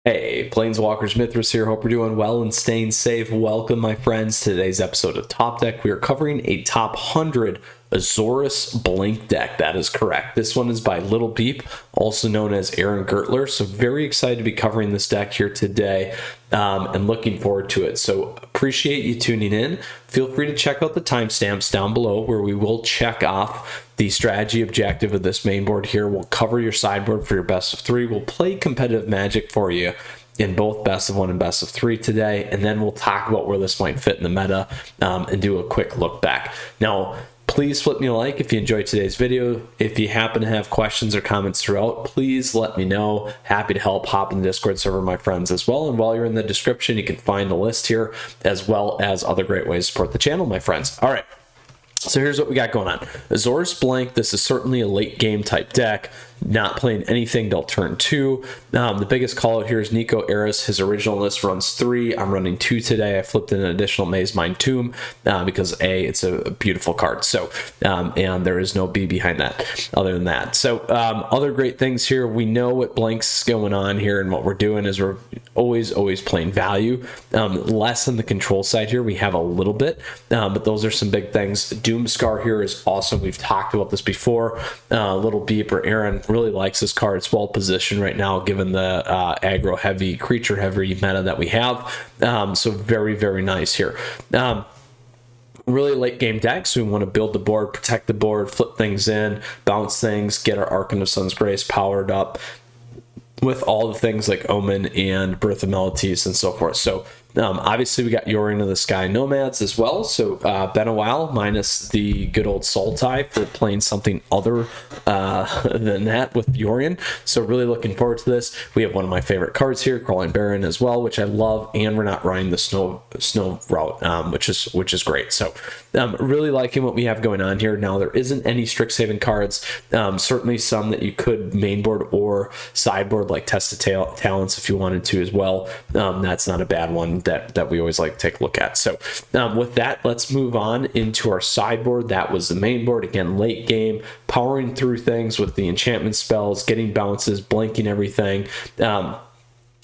Hey, Planeswalkers, Mythras here. Hope you're doing well and staying safe. Welcome, my friends, to today's episode of Top Deck. We are covering a top 100 Azorius Blink deck. That is correct. This one is by Little Beep, also known as Aaron Gertler. So very excited to be covering this deck here today and looking forward to it. So appreciate you tuning in. Feel free to check out the timestamps down below where we will check off the strategy objective of this main board here. We'll cover your sideboard for your best of three. We'll play competitive Magic for you in both best of one and best of three today, and then we'll talk about where this might fit in the meta and do a quick look back. Now, please flip me a like if you enjoyed today's video. If you happen to have questions or comments throughout, please let me know. Happy to help. Hop in the Discord server, my friends, as well. And while you're in the description, you can find a list here, as well as other great ways to support the channel, my friends. All right. So here's what we got going on. Azorius Blink, this is certainly a late game type deck. Not playing anything till turn 2. The biggest call out here is Nico Eris. His original list runs 3. I'm running 2 today. I flipped in an additional Maze-Mind Tomb because A, it's a beautiful card. So, and there is no B behind that other than that. So other great things here. We know what Blink's going on here, and what we're doing is we're always playing value. Less on the control side here. We have a little bit, but those are some big things. Doomscar here is awesome. We've talked about this before. Little Beep or Aaron really likes this card. It's well positioned right now given the aggro heavy, creature heavy meta that we have. So very nice here. Really late game deck, so we want to build the board, protect the board, flip things in, bounce things, get our Archon of Sun's Grace powered up with all the things like Omen and Birth of Melodies and so forth. So obviously we got Yorion of the Sky Nomads as well. So been a while, minus the good old Sultai for playing something other than that with Yorion. So really looking forward to this. We have one of my favorite cards here, Crawling Baron as well, which I love, and we're not running the snow route, which is great. So really liking what we have going on here. Now there isn't any Strixhaven cards. Certainly some that you could mainboard or sideboard, like Test of Talents if you wanted to as well. That's not a bad one that we always like to take a look at. So with that, let's move on into our sideboard. That was the main board. Again, late game, powering through things with the enchantment spells, getting bounces, blinking everything.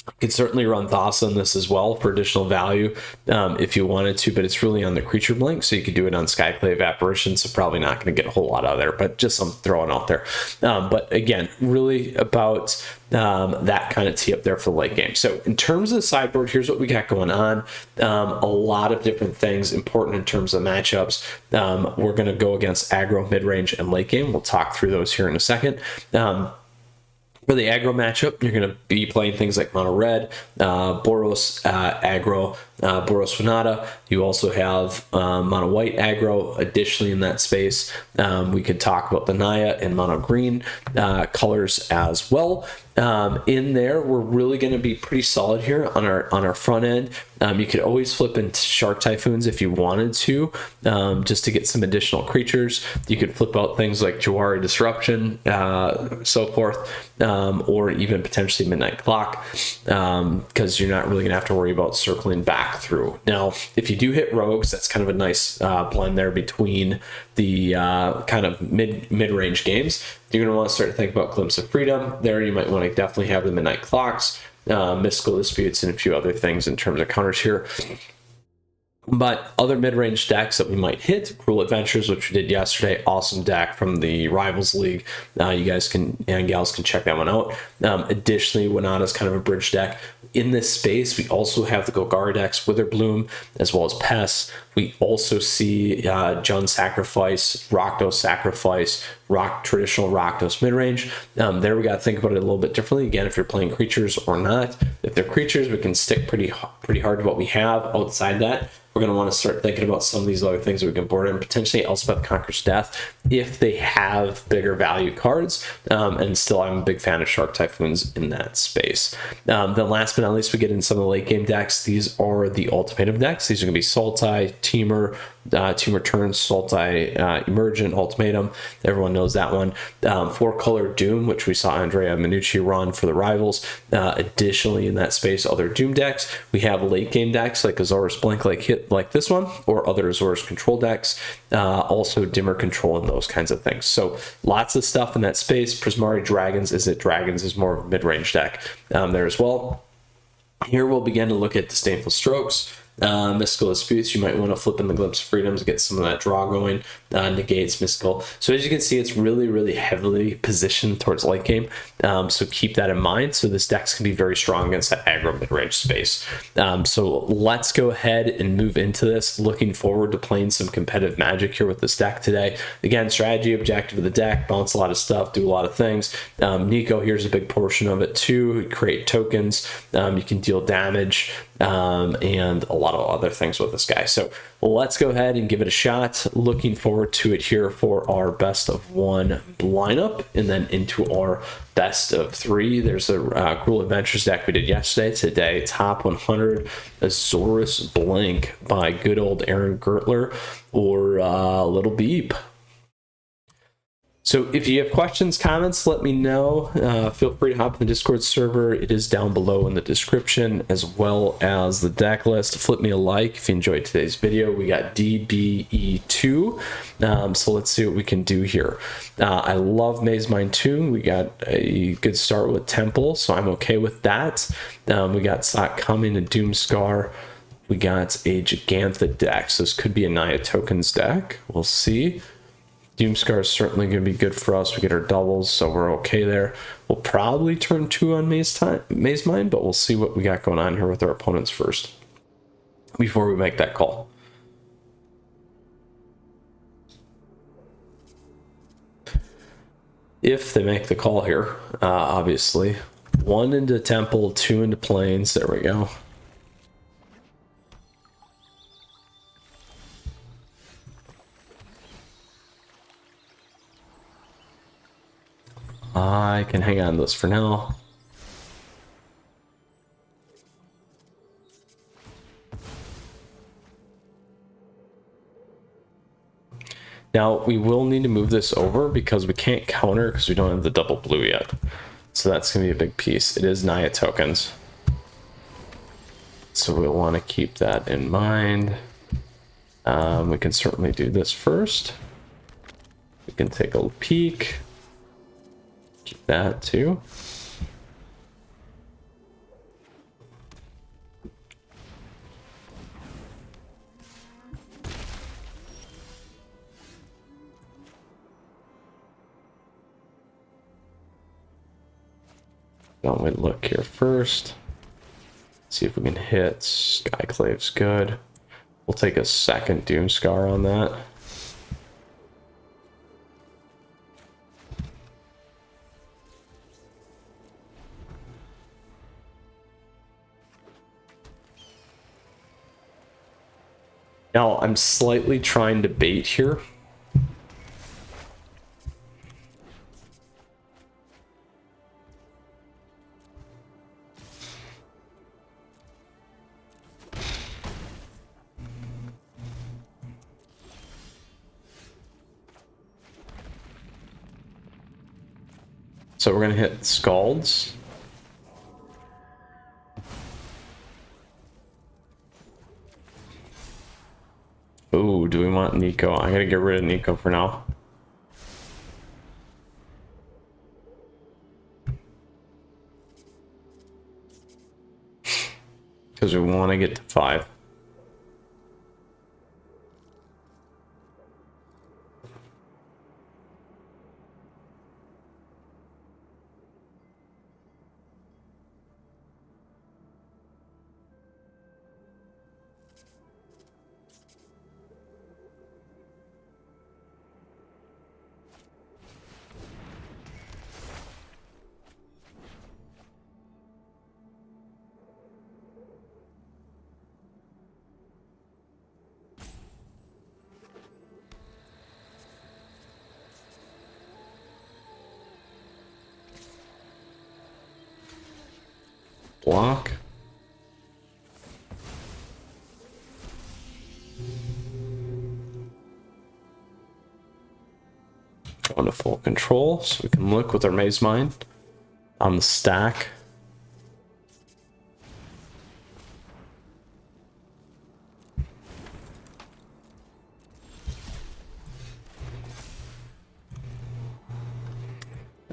You could certainly run Thassa on this as well for additional value if you wanted to, but it's really on the creature blink, so you could do it on Skyclave Apparition, so probably not going to get a whole lot out of there, but just some throwing out there. But again, really about that kind of tee up there for the late game. So in terms of the sideboard, here's what we got going on. A lot of different things important in terms of matchups. We're going to go against aggro, mid-range, and late game. We'll talk through those here in a second. For the aggro matchup, you're going to be playing things like Mono Red, Boros aggro, Boros Venata. You also have Mono White aggro. Additionally, in that space, we could talk about the Naya and Mono Green colors as well. In there, we're really going to be pretty solid here on our front end. You could always flip into Shark Typhoons if you wanted to, just to get some additional creatures. You could flip out things like Jawari Disruption, so forth, or even potentially Midnight Clock, because you're not really going to have to worry about circling back through. Now, if you do hit Rogues, that's kind of a nice blend there between the kind of mid-range games. You're going to want to start to think about Glimpse of Freedom. There, you might want to definitely have the Midnight Clocks, Mystical Disputes, and a few other things in terms of counters here. But other mid-range decks that we might hit, Gruul Adventures, which we did yesterday, awesome deck from the Rivals League. You guys can and gals can check that one out. Additionally, Wenata's kind of a bridge deck. In this space, we also have the Golgari decks, Witherbloom, as well as Pest. We also see Jund Sacrifice, Rakdos Sacrifice, traditional Rakdos midrange. There we got to think about it a little bit differently. Again, if you're playing creatures or not. If they're creatures, we can stick pretty hard to what we have. Outside that, we're going to want to start thinking about some of these other things that we can board in, potentially Elspeth Conquers Death, if they have bigger value cards. And still, I'm a big fan of Shark Typhoons in that space. Then last but not least, we get in some of the late game decks. These are the Ultimatum decks. These are going to be Sultai, Teamer, Team Returns, Sultai, Emergent, Ultimatum. Everyone knows that one. 4-color Doom, which we saw Andrea Minucci run for the Rivals. Additionally, in that space, other Doom decks. We have late game decks like Azorius Blink, like this one, or other Azorius control decks. Also dimmer control and those kinds of things. So lots of stuff in that space. Prismari Dragons is more of a mid-range deck there as well. Here we'll begin to look at Disdainful Strokes, Mystical Disputes. You might want to flip in the Glimpse of Freedom to get some of that draw going, negates Mystical. So as you can see, it's really heavily positioned towards late game, so keep that in mind. So this deck's can be very strong against that aggro mid-range space. So let's go ahead and move into this. Looking forward to playing some competitive Magic here with this deck today. Again, strategy, objective of the deck, bounce a lot of stuff, do a lot of things. Nico here's a big portion of it too. Create tokens, you can deal damage, and a lot of other things with this guy. So let's go ahead and give it a shot. Looking forward to it here for our best of one lineup, and then into our best of three. There's a Gruul Adventures deck we did yesterday. Today, top 100 Azorius Blink by good old Aaron Gertler or Little Beep. So if you have questions, comments, let me know. Feel free to hop in the Discord server. It is down below in the description, as well as the deck list. Flip me a like if you enjoyed today's video. We got DBE2. So let's see what we can do here. I love Maze Mind 2. We got a good start with Temple, so I'm okay with that. We got Sock Coming and Doomscar. We got a Jegantha deck. So this could be a Naya tokens deck. We'll see. Doomscar is certainly going to be good for us. We get our doubles, so we're okay there. We'll probably turn 2 on Maze Mind, but we'll see what we got going on here with our opponents first before we make that call. If they make the call here, obviously. 1 into Temple, 2 into Plains. There we go. I can hang on to this for now. Now, we will need to move this over because we can't counter because we don't have the double blue yet. So that's going to be a big piece. It is Naya tokens. So we'll want to keep that in mind. We can certainly do this first. We can take a peek. Keep that too. Don't we look here first? See if we can hit. Skyclave's good. We'll take a second Doomscar on that. Now, I'm slightly trying to bait here. So we're going to hit Scalds. Ooh, do we want Nico? I gotta get rid of Nico for now. Because we want to get to 5. Block. Going to full control so we can look with our Maze Mind on the stack.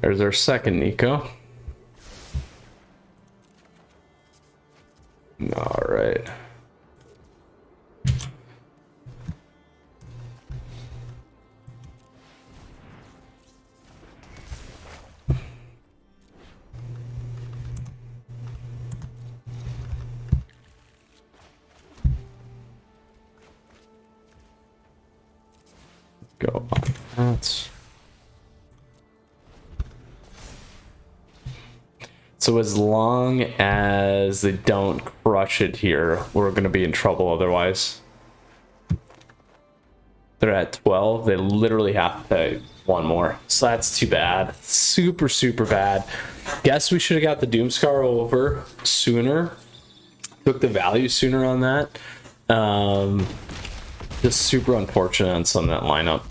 There's our second Nico. All right. Go on that. So as long as they don't crush it here, we're going to be in trouble otherwise. They're at 12. They literally have to pay one more. So that's too bad. Super, super bad. Guess we should have got the Doomscar over sooner. Took the value sooner on that. Just super unfortunate on some of that lineup.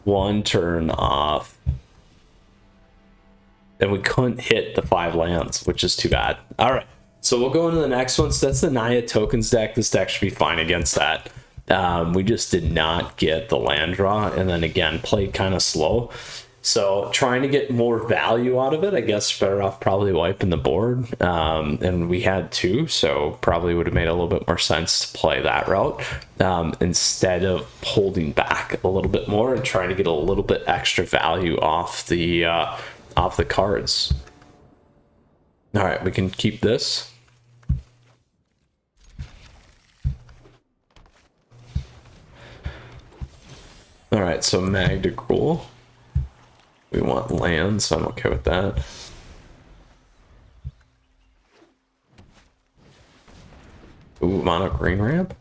One turn off. And we couldn't hit the 5 lands, which is too bad. All right. So we'll go into the next one. So that's the Naya tokens deck. This deck should be fine against that. We just did not get the land draw, and then again played kind of slow, so trying to get more value out of it. I guess better off probably wiping the board, and we had 2, so probably would have made a little bit more sense to play that route instead of holding back a little bit more and trying to get a little bit extra value off the cards. All right, we can keep this. All right, so mag to Gruul. We want land, so I'm okay with that. Ooh, mono green ramp.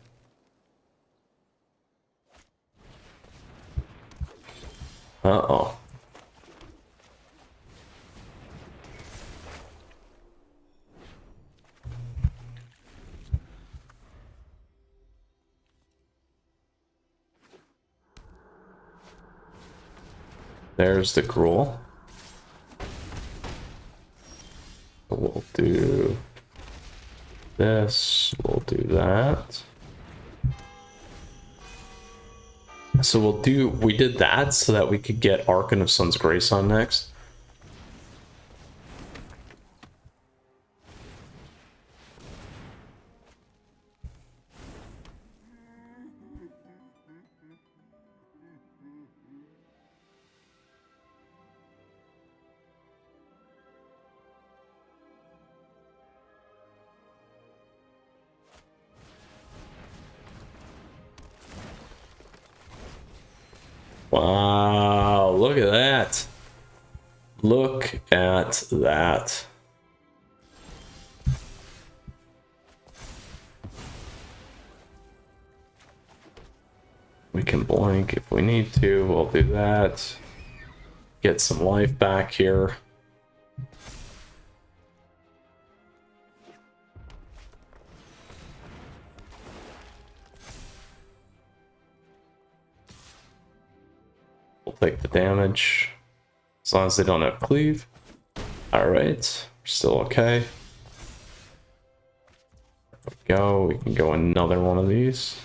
Uh-oh. There's the Gruul. We'll do this. We'll do that. So we did that so that we could get Archon of Sun's Grace on next. Wow, look at that. Look at that. We can blink if we need to. We'll do that. Get some life back here. We'll take the damage as long as they don't have cleave. All right, we're still okay. There we go. We can go another one of these,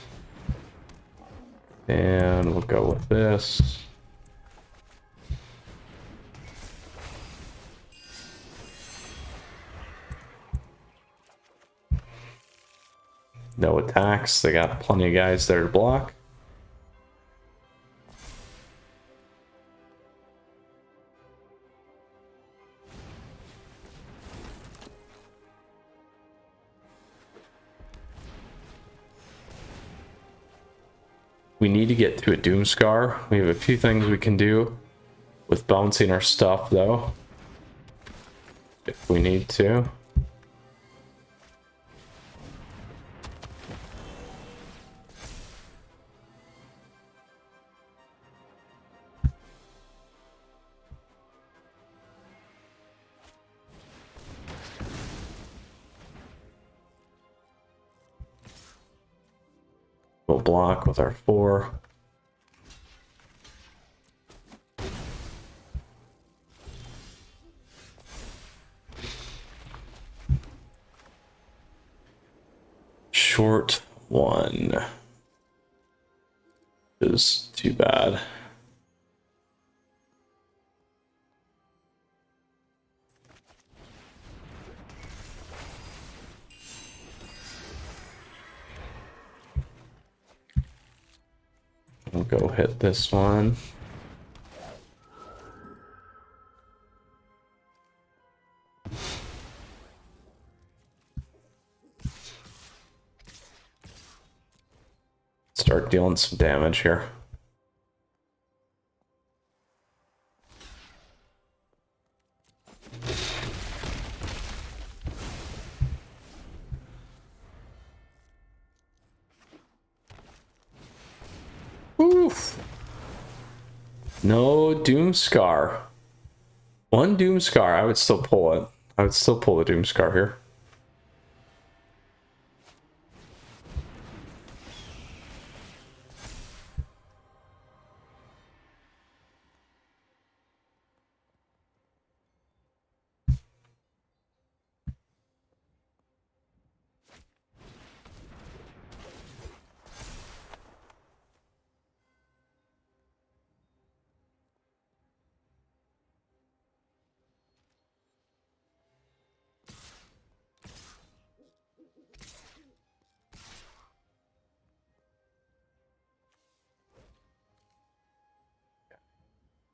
and we'll go with this. No attacks. They got plenty of guys there to block. We need to get to a Doomscar. We have a few things we can do with bouncing our stuff, though, if we need to. We'll block with our 4. Short 1 is too bad. I'll go hit this one. Start dealing some damage here. Oof. No Doomscar. One Doomscar, I would still pull it. I would still pull the Doomscar here.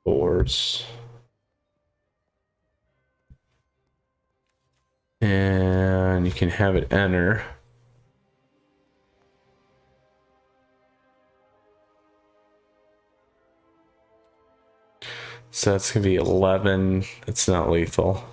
Doors. And you can have it enter. So that's gonna be 11. It's not lethal.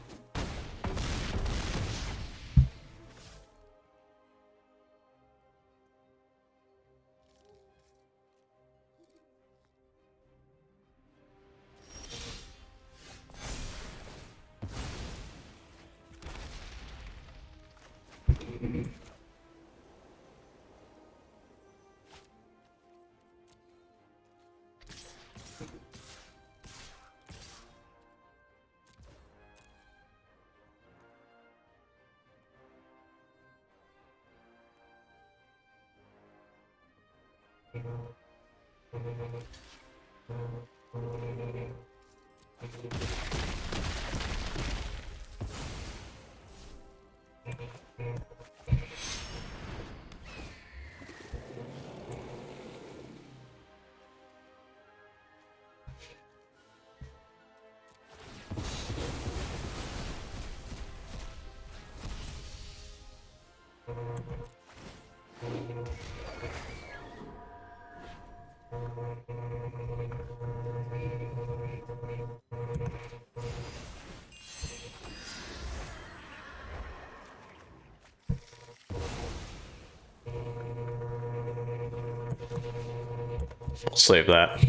I'll save that.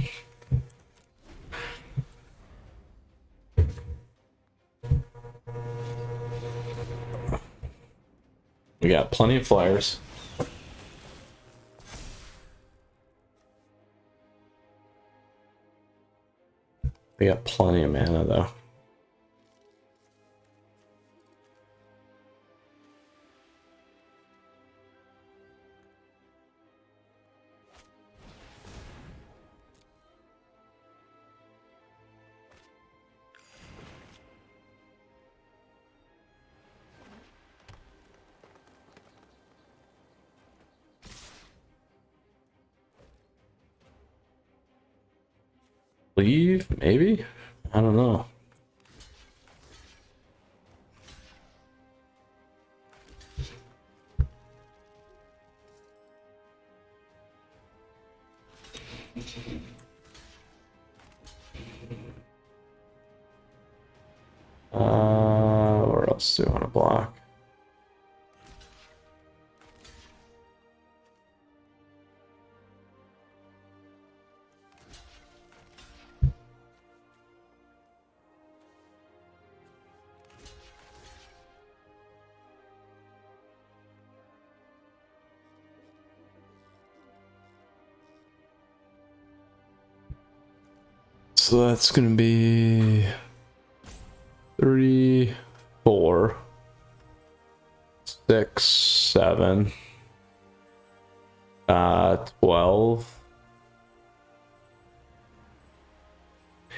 We got plenty of flyers. We got plenty of mana though. Leave, maybe? I don't know. Where else do I want to block? So that's gonna be 3, 4, 6, 7, 12,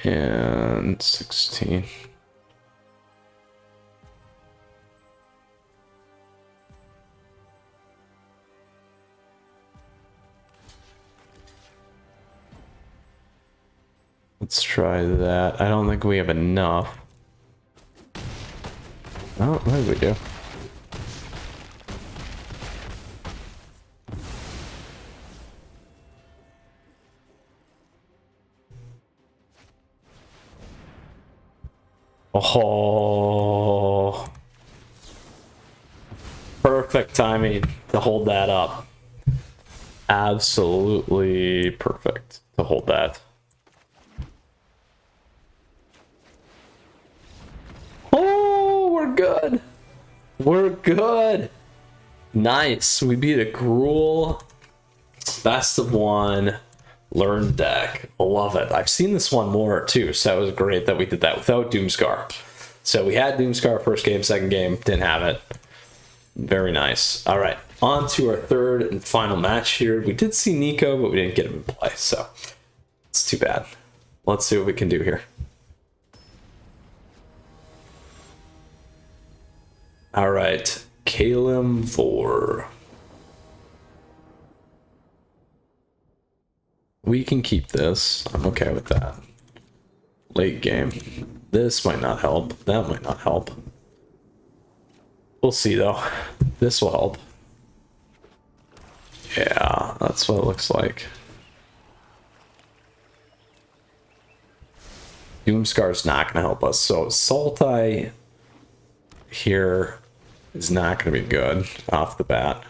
and 16. Let's try that. I don't think we have enough. Oh, maybe we do. Oh, perfect timing to hold that up. Absolutely perfect to hold that. Oh, we're good. We're good. Nice. We beat a Gruul best of one learn deck. Love it. I've seen this one more too, so it was great that we did that without Doomscar. So we had Doomscar first game, second game, didn't have it. Very nice. All right, on to our third and final match here. We did see Nico, but we didn't get him in play, so it's too bad. Let's see what we can do here. All right, Kaldheim Vor. We can keep this. I'm okay with that. Late game. This might not help. That might not help. We'll see though. This will help. Yeah, that's what it looks like. Doomscar's not going to help us. So Sultai here is not going to be good off the bat.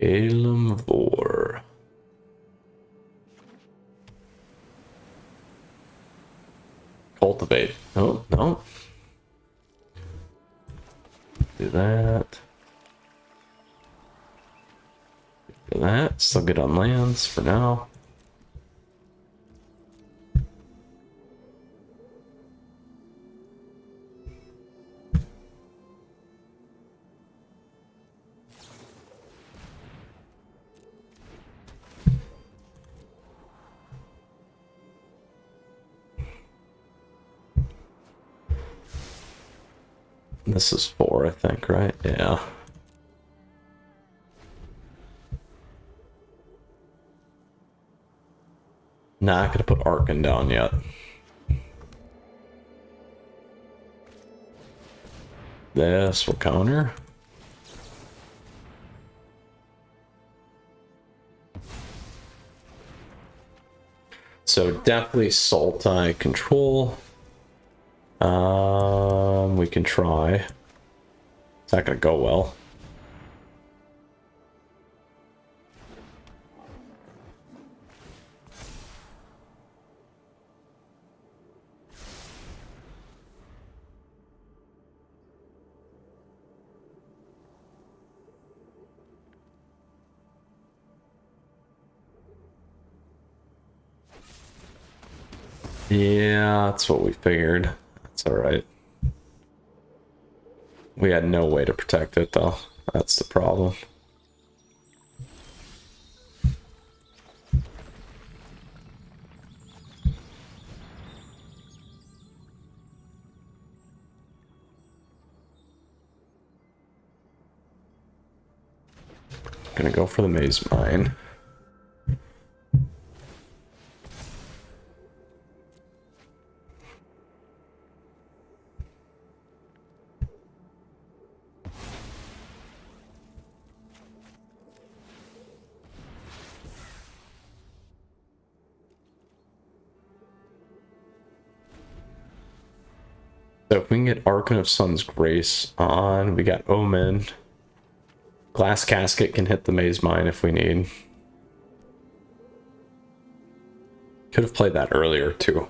Kaldheim Vor. Cultivate. Oh, no. Do that. Do that. Still good on lands for now. This is 4, I think, right? Yeah. Not gonna put Archon down yet. This will counter. So definitely Sultai control. We can try. It's not gonna go well. Yeah, that's what we figured. That's all right. We had no way to protect it, though. That's the problem. Gonna go for the Maze Mine. So if we can get Archon of Sun's Grace on, we got Omen. Glass Casket can hit the Maze Mine if we need. Could have played that earlier too.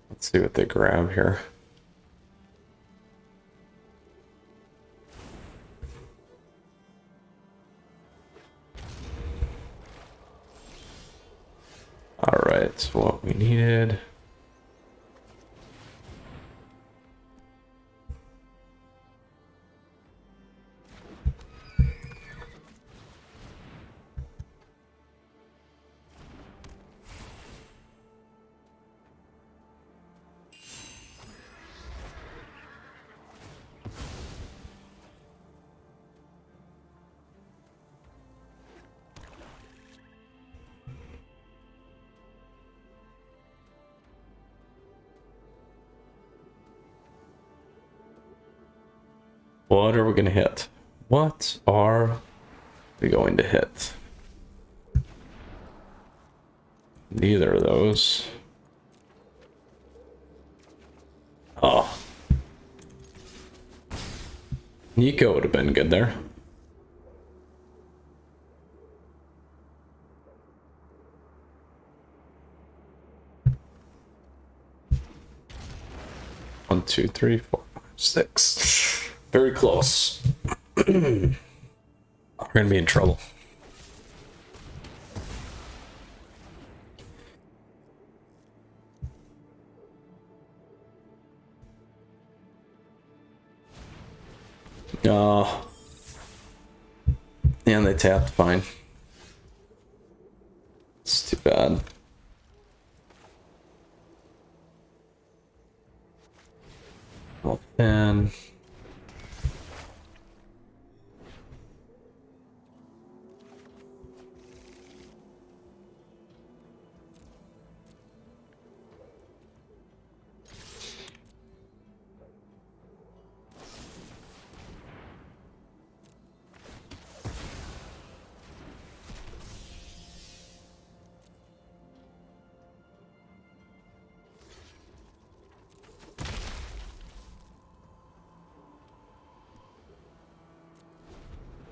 Let's see what they grab here. right, what we needed. What are we going to hit? What are we going to hit? Neither of those. Oh. Nico would have been good there. One, two, three, four, five, six. Very close. We're gonna be in trouble. Oh. And they tapped, fine. It's too bad. Well, then.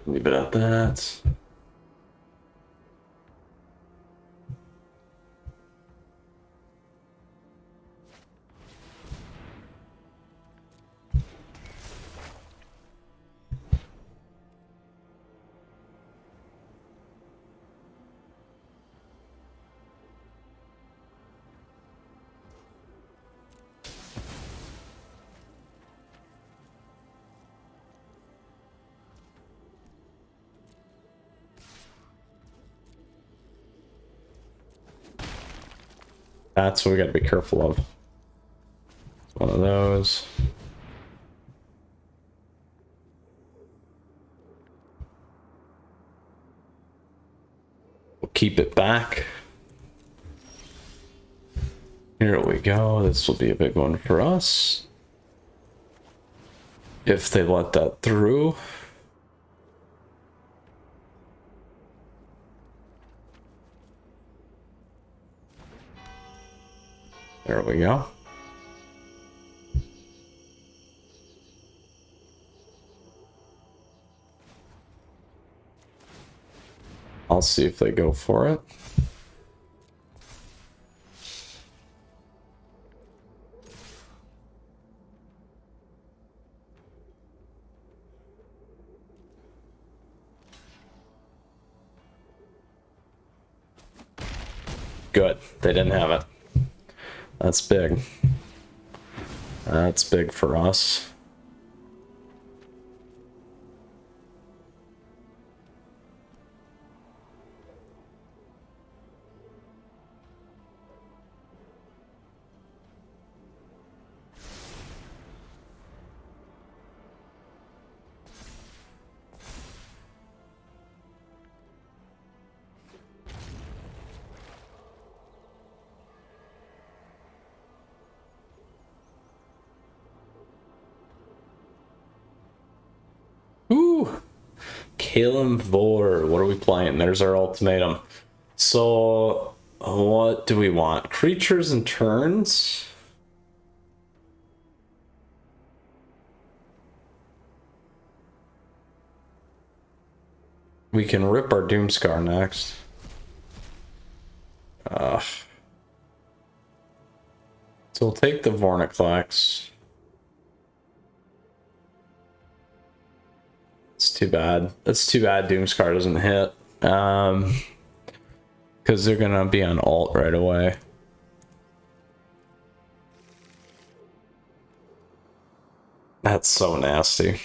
Leave it at that. That's what we gotta be careful of. One of those. We'll keep it back. Here we go. This will be a big one for us. If they let that through. There we go. I'll see if they go for it. Good. They didn't have it. That's big. That's big for us. Ooh, Kalim Vor. What are we playing? There's our ultimatum. So, what do we want? Creatures and turns? We can rip our Doomscar next. So we'll take the Vornaclex. It's too bad. It's too bad Doomscar doesn't hit. Because because they're gonna be on alt right away. That's so nasty.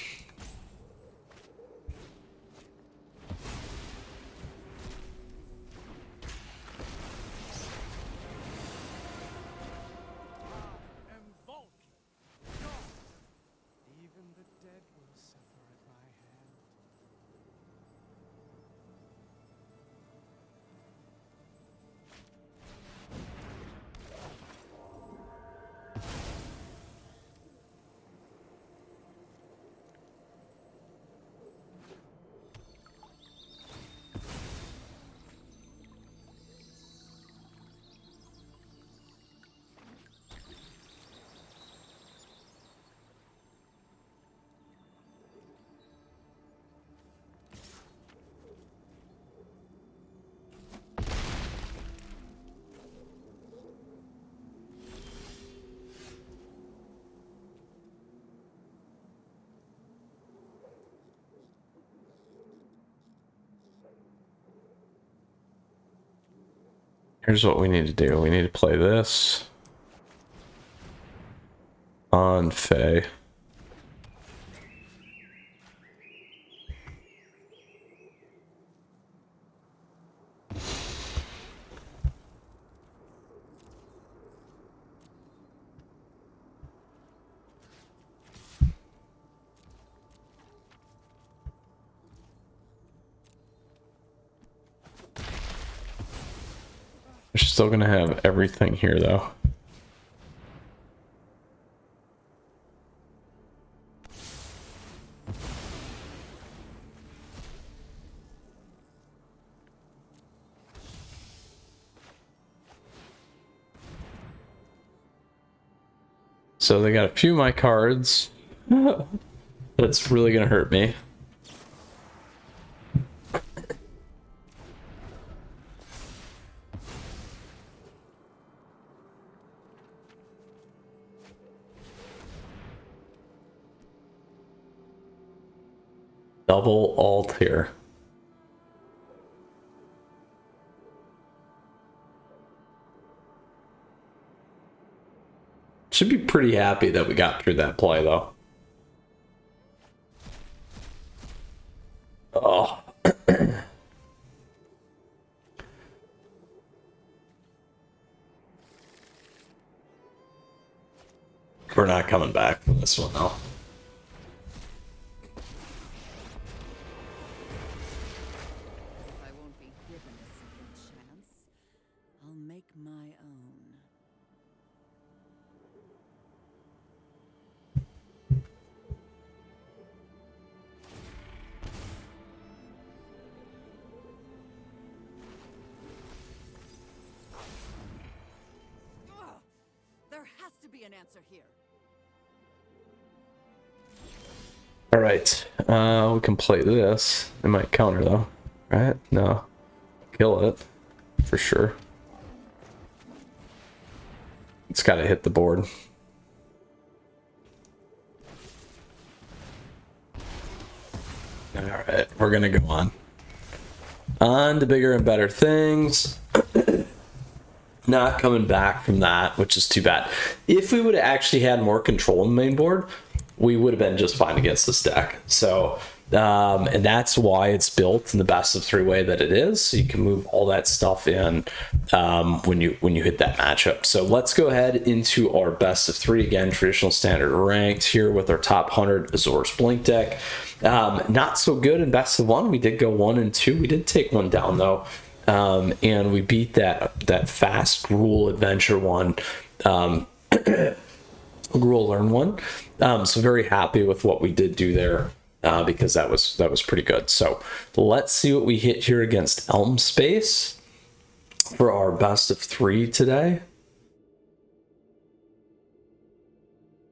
Here's what we need to do. We need to play this on Fae. We're still gonna have everything here though. So they got a few of my cards. That's really gonna hurt me. Double alt here. Should be pretty happy that we got through that play though. Oh. We're not coming back from this one though. All right, we can play this. It might counter though, right? No, kill it for sure. It's got to hit the board. All right, we're gonna go on to bigger and better things. Not coming back from that, which is too bad. If we would have actually had more control in the main board, we would have been just fine against this deck. So, and that's why it's built in the best of three way that it is. So you can move all that stuff in when you hit that matchup. So let's go ahead into our best of three again, traditional standard ranked here with our top 100 Azorius Blink deck. Not so good in best of one. We did go 1 and 2. We did take one down though. And we beat that fast Gruul adventure one, Gruul learn one. So very happy with what we did do there, because that was pretty good. So let's see what we hit here against Elm Space for our best of three today.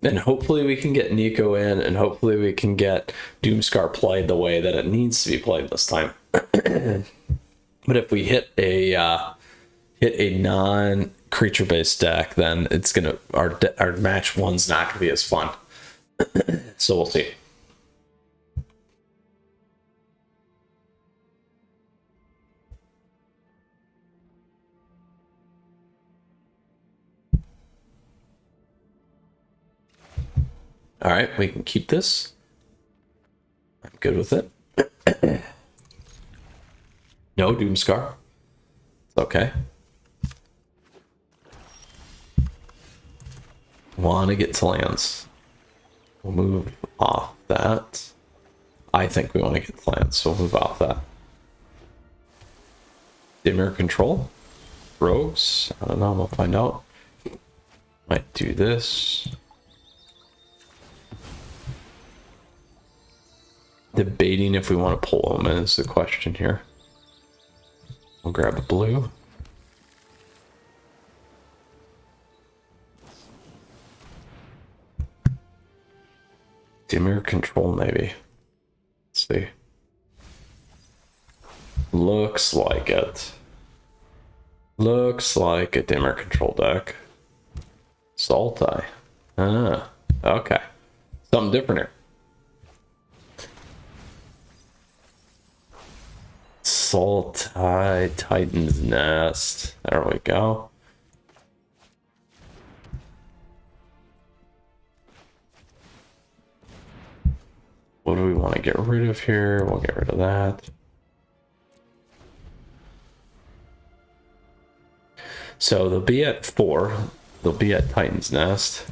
And hopefully we can get Nico in, and hopefully we can get Doomscar played the way that it needs to be played this time. But if we hit a non-creature based deck, then it's gonna our match one's not gonna be as fun. So we'll see. All right, we can keep this. I'm good with it. No Doomscar. It's okay. Want to get to lands. We'll move off that. I think we want to get to lands, so we'll move off that. Dimmer control. Rogues. I don't know. We'll find out. Might do this. Debating if we want to pull them is the question here. We'll grab a blue. Dimmer control, maybe. Let's see. Looks like it. Looks like a dimmer control deck. Sultai. Ah, okay. Something different here. Sultai, Titan's Nest. There we go. What do we want to get rid of here? We'll get rid of that. So they'll be at 4. They'll be at Titan's Nest.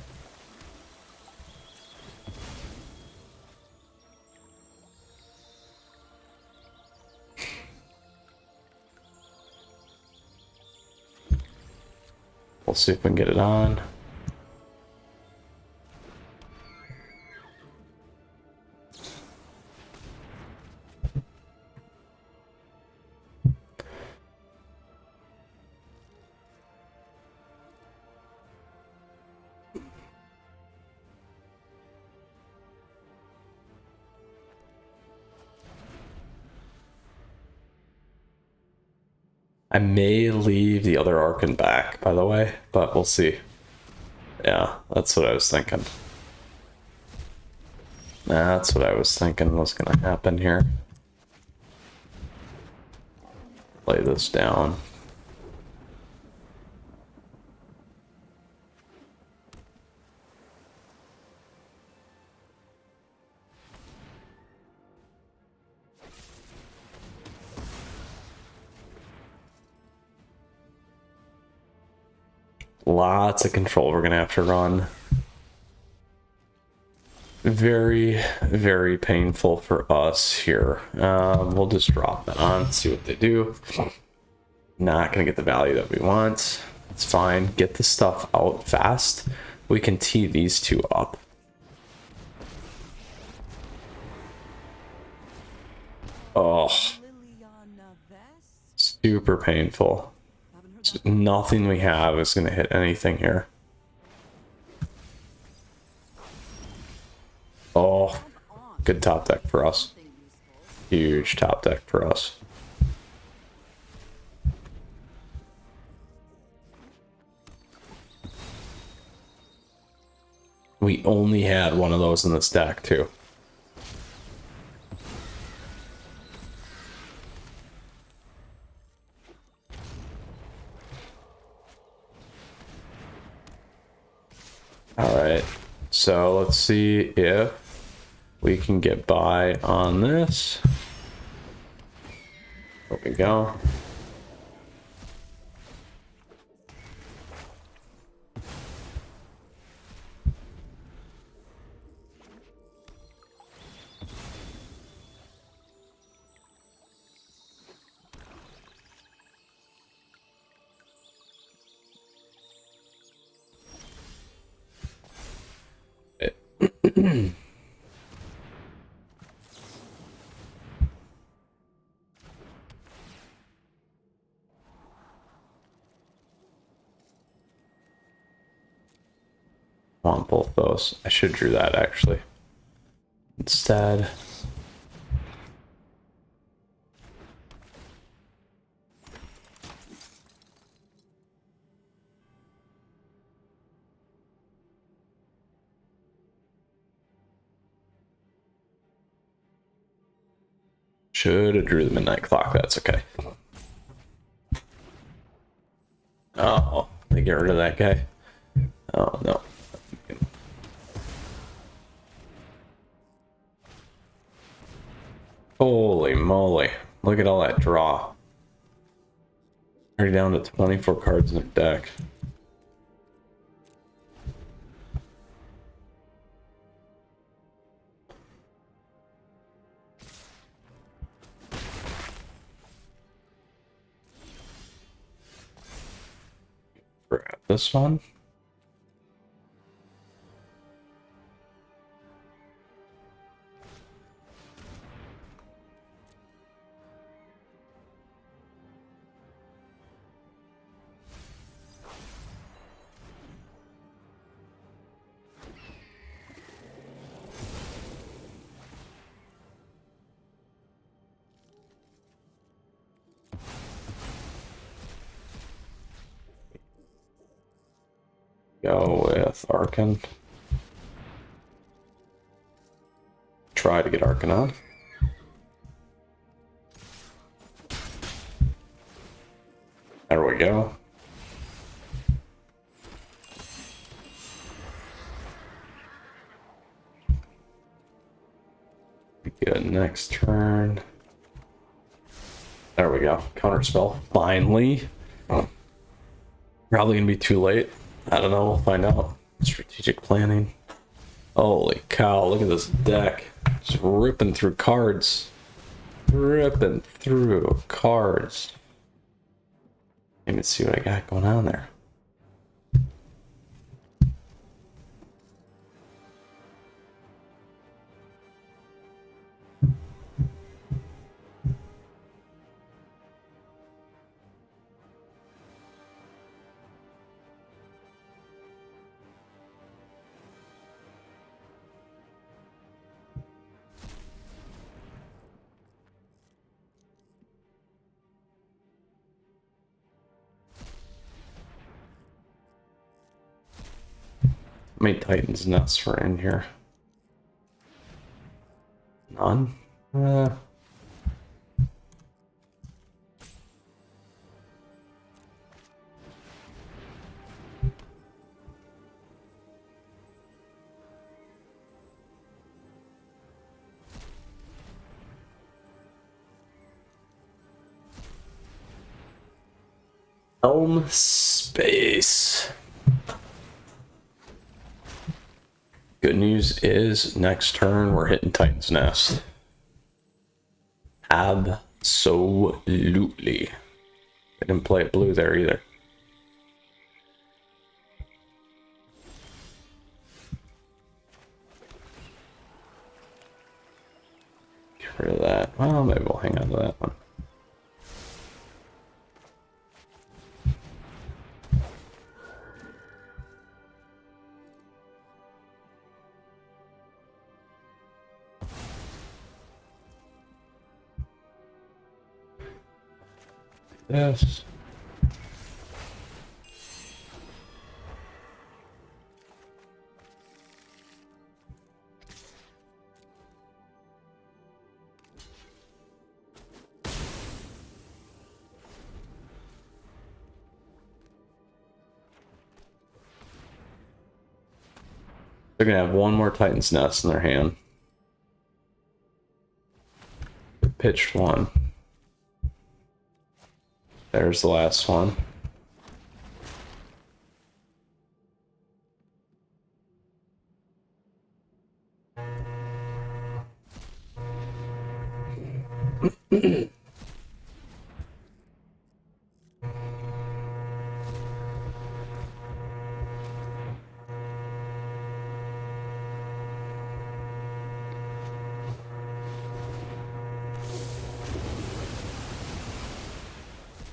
We'll see if we can get it on. I may leave the other Archon back, by the way, but we'll see. Yeah, that's what I was thinking. That's what I was thinking was going to happen here. Lay this down. Lots of control we're gonna have to run. Very, very painful for us here. We'll just drop that on, see what they do. Not gonna get the value that we want. It's fine. Get the stuff out fast. We can tee these two up. Oh, super painful. Nothing we have is going to hit anything here. Oh, good top deck for us. Huge top deck for us. We only had one of those in this deck too. All right, so let's see if we can get by on this. There we go. Want both those. I should drew that actually. Instead. Should have drew the midnight clock. That's okay. Oh, they get rid of that guy. Oh no. Holy moly. Look at all that draw. Already down to 24 cards in the deck. Grab this one. Go with Arcan. Try to get Arcan on. There we go. Good, next turn. There we go. Counterspell. Finally. Probably gonna be too late. I don't know, we'll find out. Strategic planning. Holy cow, look at this deck. Just ripping through cards. Ripping through cards. Let me see what I got going on there. How many Titan's Nests were in here? None? Elm Space. Good news is next turn we're hitting Titan's Nest. Absolutely. I didn't play it blue there either. Get rid of that. Well, maybe we'll hang on to that one. Yes. They're gonna have one more Titan's Nest in their hand. Pitched one. There's the last one.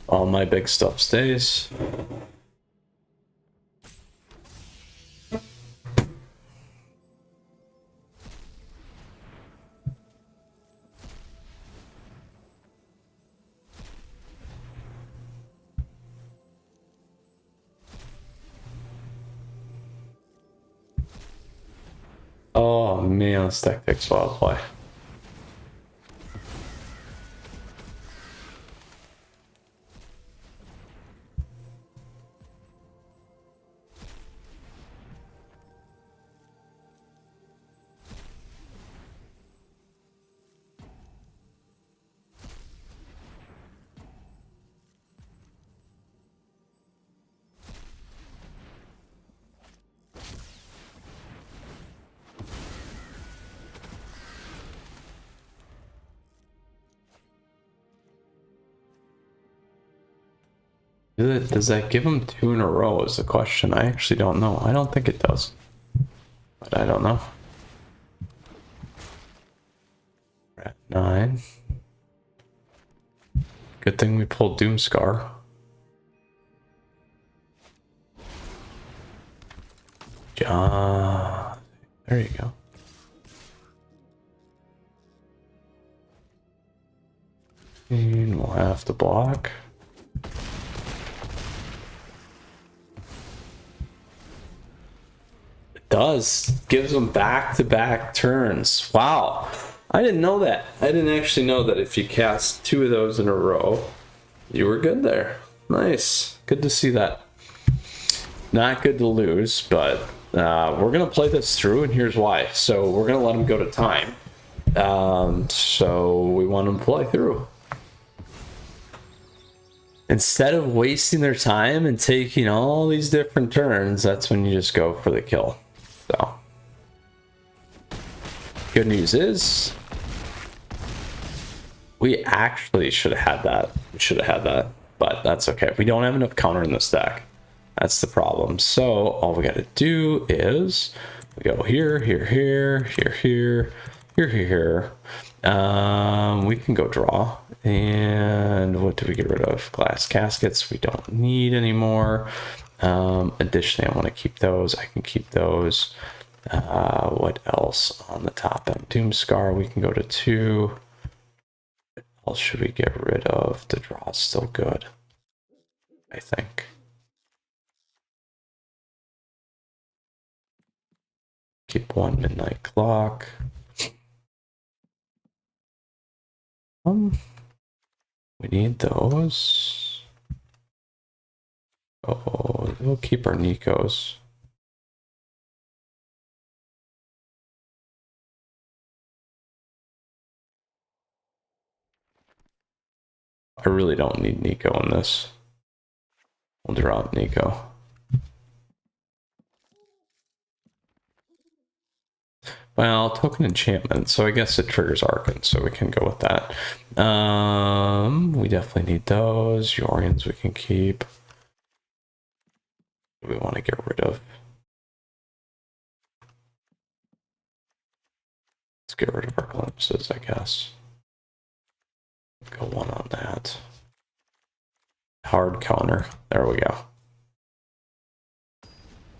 All my big stuff stays. Oh man, this deck takes a while to play. Does that give him 2 in a row is the question. I actually don't know. I don't think it does. But I don't know. We're at 9. Good thing we pulled Doomscar. There you go. And we'll have to block. It does. Gives them back-to-back turns. Wow. I didn't know that. I didn't actually know that if you cast 2 of those in a row, you were good there. Nice. Good to see that. Not good to lose, but we're going to play this through, and here's why. So we're going to let him go to time. So we want him to play through. Instead of wasting their time and taking all these different turns, that's when you just go for the kill. So, good news is, we actually should have had that. We should have had that, but that's okay. We don't have enough counter in this deck. That's the problem. So all we got to do is we go here, here, here, here, here, here, here. We can go draw. And what do we get rid of? Glass caskets we don't need anymore. Additionally, I want to keep those. I can keep those. What else on the top end? Doomscar, we can go to 2. What else should we get rid of? The draw is still good, I think. Keep 1 midnight clock. We need those. Oh, we'll keep our Nikos. I really don't need Nico in this. We'll drop Nico. Well, token enchantment, so I guess it triggers Arcan, so we can go with that. We definitely need those. Yorians we can keep. We want to get rid of. Let's get rid of our glimpses, I guess. Go 1 on that. Hard counter. There we go.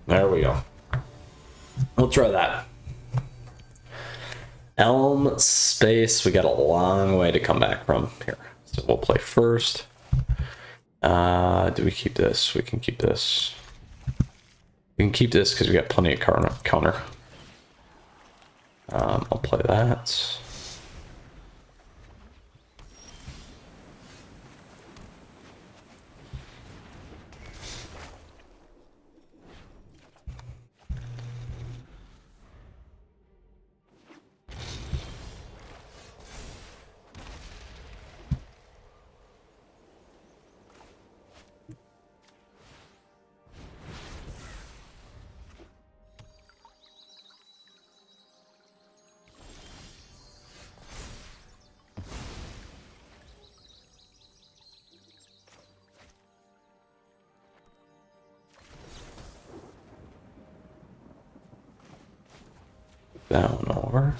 There we go. We'll try that. Elm space, we got a long way to come back from here. So we'll play first. Do we keep this? We can keep this. We can keep this because we got plenty of counter. I'll play that. Down over.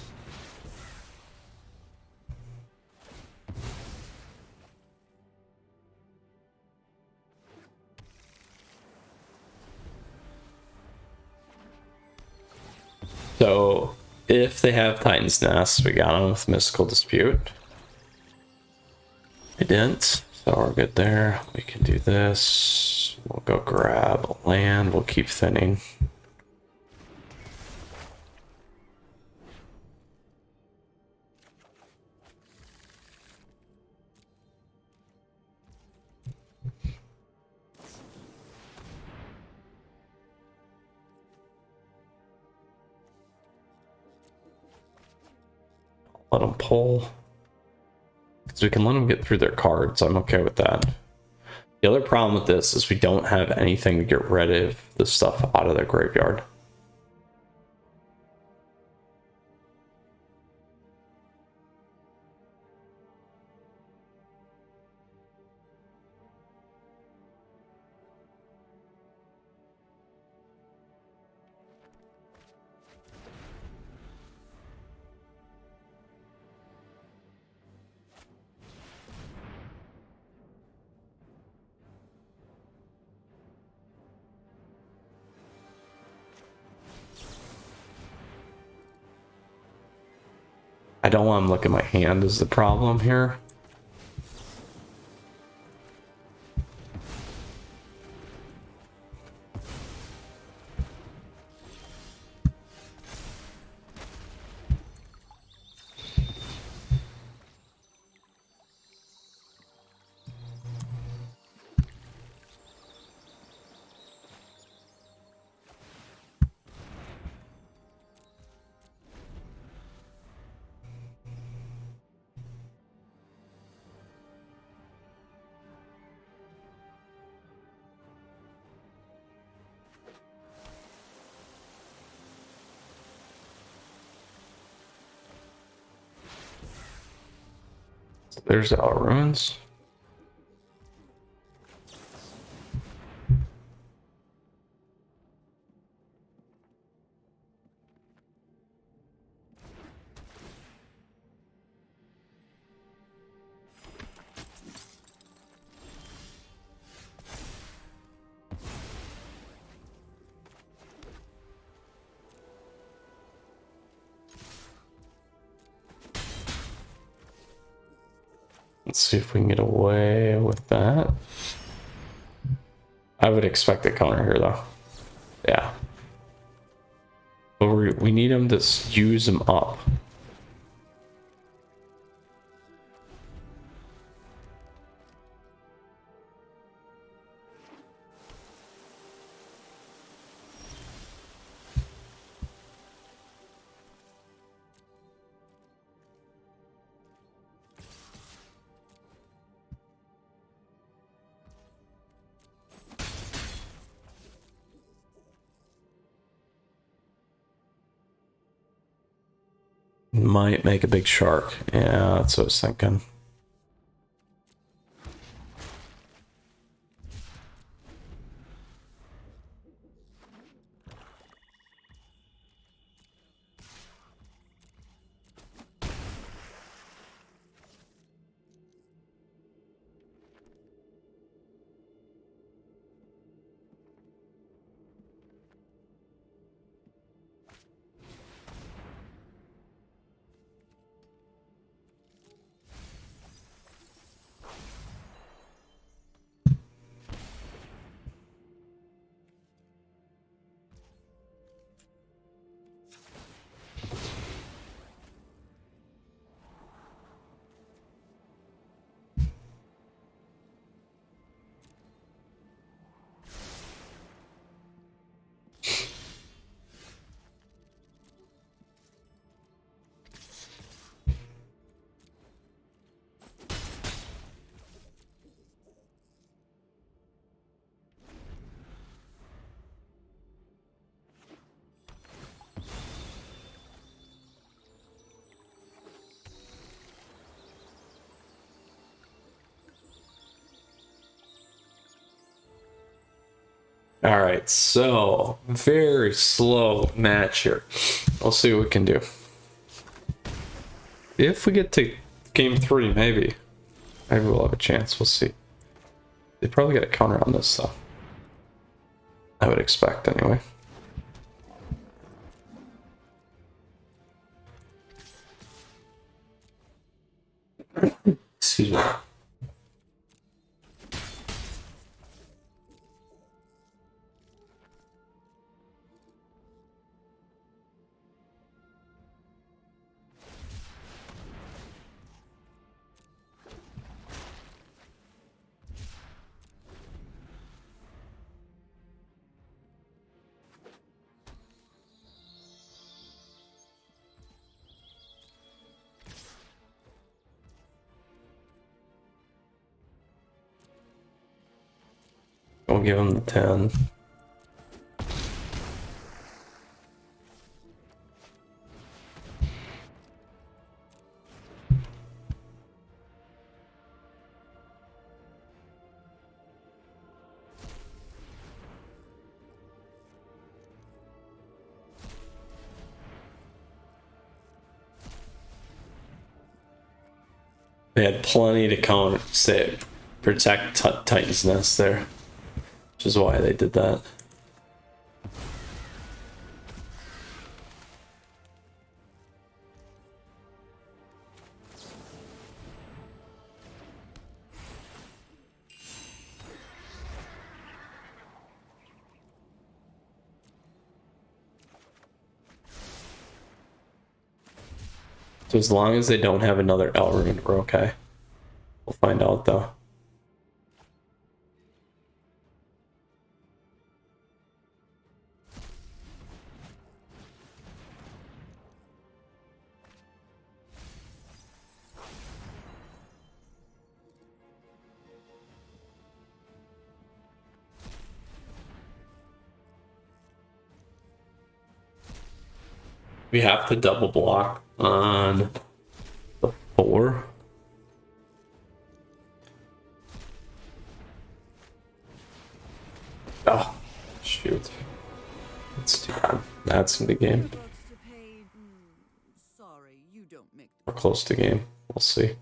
So if they have Titan's Nest, we got them with Mystical Dispute. They didn't, so we're good there. We can do this. We'll go grab a land. We'll keep thinning. Let them pull. Because we can let them get through their cards. I'm okay with that. The other problem with this is we don't have anything to get rid of the stuff out of their graveyard. I don't want him looking at my hand is the problem here. There's our ruins. Let's see if we can get away with that. I would expect a counter here, though. Yeah. But we need him to use him up. Might make a big shark. Yeah, that's what I was thinking. All right, so very slow match here. We'll see what we can do. If we get to game 3, maybe we'll have a chance. We'll see. They probably got a counter on this, though. I would expect, anyway. Excuse me. We'll give him the 10. They had plenty to counter, protect Titan's Nest there. Which is why they did that. So as long as they don't have another Elrune, we're okay. We'll find out though. We have to double block on the 4. Oh, shoot. That's too bad. That's in the game. We're close to game. We'll see.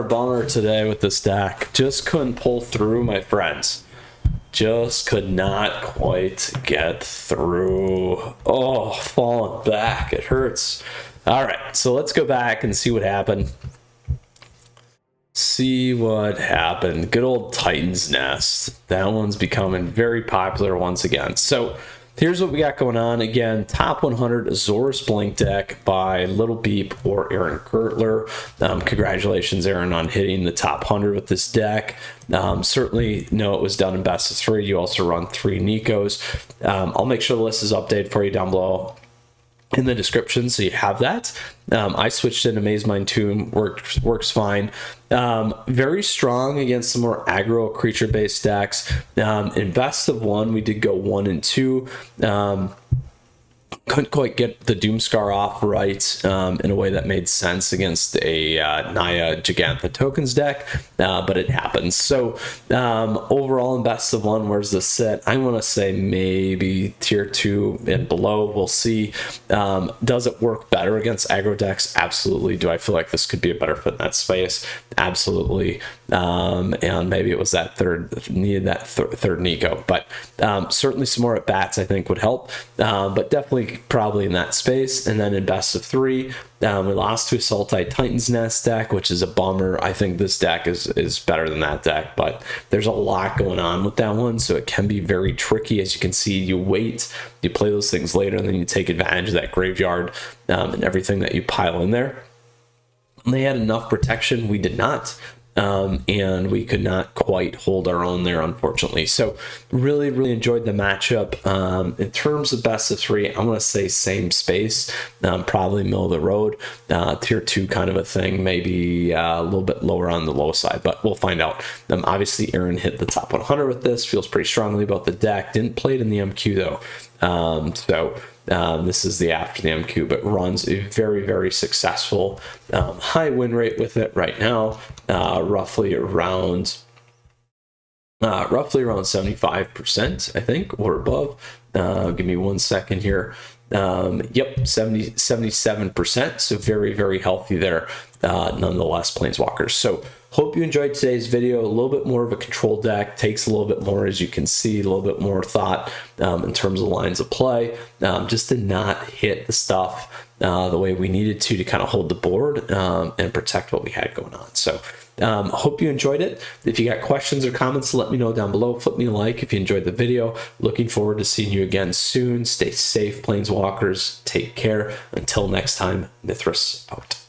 Bummer today with this deck. Just couldn't pull through, my friends. Just could not quite get through. Oh, falling back. It hurts. All right, so let's go back and see what happened. See what happened. Good old Titan's Nest. That one's becoming very popular once again. So here's what we got going on. Again, top 100 Azorius Blink deck by Little Beep or Aaron Gertler. Congratulations, Aaron, on hitting the top 100 with this deck. Certainly know it was done in best of 3. You also run 3 Nikos. I'll make sure the list is updated for you down below in the description, so you have that. I switched into Maze Mine Tomb, works fine. Very strong against some more aggro creature based decks. In best of 1, we did go 1 and 2. Couldn't quite get the Doomscar off right in a way that made sense against a Naya Jegantha tokens deck, but it happens. So overall in best of 1, where's this sit? I want to say maybe tier 2 and below. We'll see. Does it work better against aggro decks? Absolutely. Do I feel like this could be a better fit in that space? Absolutely. And maybe it was that needed that third Nico, but certainly some more at bats I think would help, but definitely probably in that space. And then in best of 3, we lost to a Sultai Titan's Nest deck, which is a bummer. I think this deck is better than that deck, but there's a lot going on with that one, so it can be very tricky. As you can see, you wait, you play those things later, and then you take advantage of that graveyard and everything that you pile in there. And they had enough protection. We did not. And we could not quite hold our own there, unfortunately. So really enjoyed the matchup. In terms of best of 3, I'm going to say same space, probably middle of the road, tier 2 kind of a thing, maybe a little bit lower on the low side, but we'll find out. Obviously, Aaron hit the top 100 with this, feels pretty strongly about the deck. Didn't play it in the MQ though. This is the after the MQ, but runs a very successful high win rate with it right now, roughly around 75%, I think, or above. Give me 1 second here. Yep, 77%, so very healthy there, nonetheless, Planeswalkers. So hope you enjoyed today's video. A little bit more of a control deck, takes a little bit more, as you can see, a little bit more thought in terms of lines of play, just to not hit the stuff the way we needed to kind of hold the board and protect what we had going on. So hope you enjoyed it. If you got questions or comments, let me know down below. Flip me a like if you enjoyed the video. Looking forward to seeing you again soon. Stay safe, Planeswalkers. Take care. Until next time, Mythras out.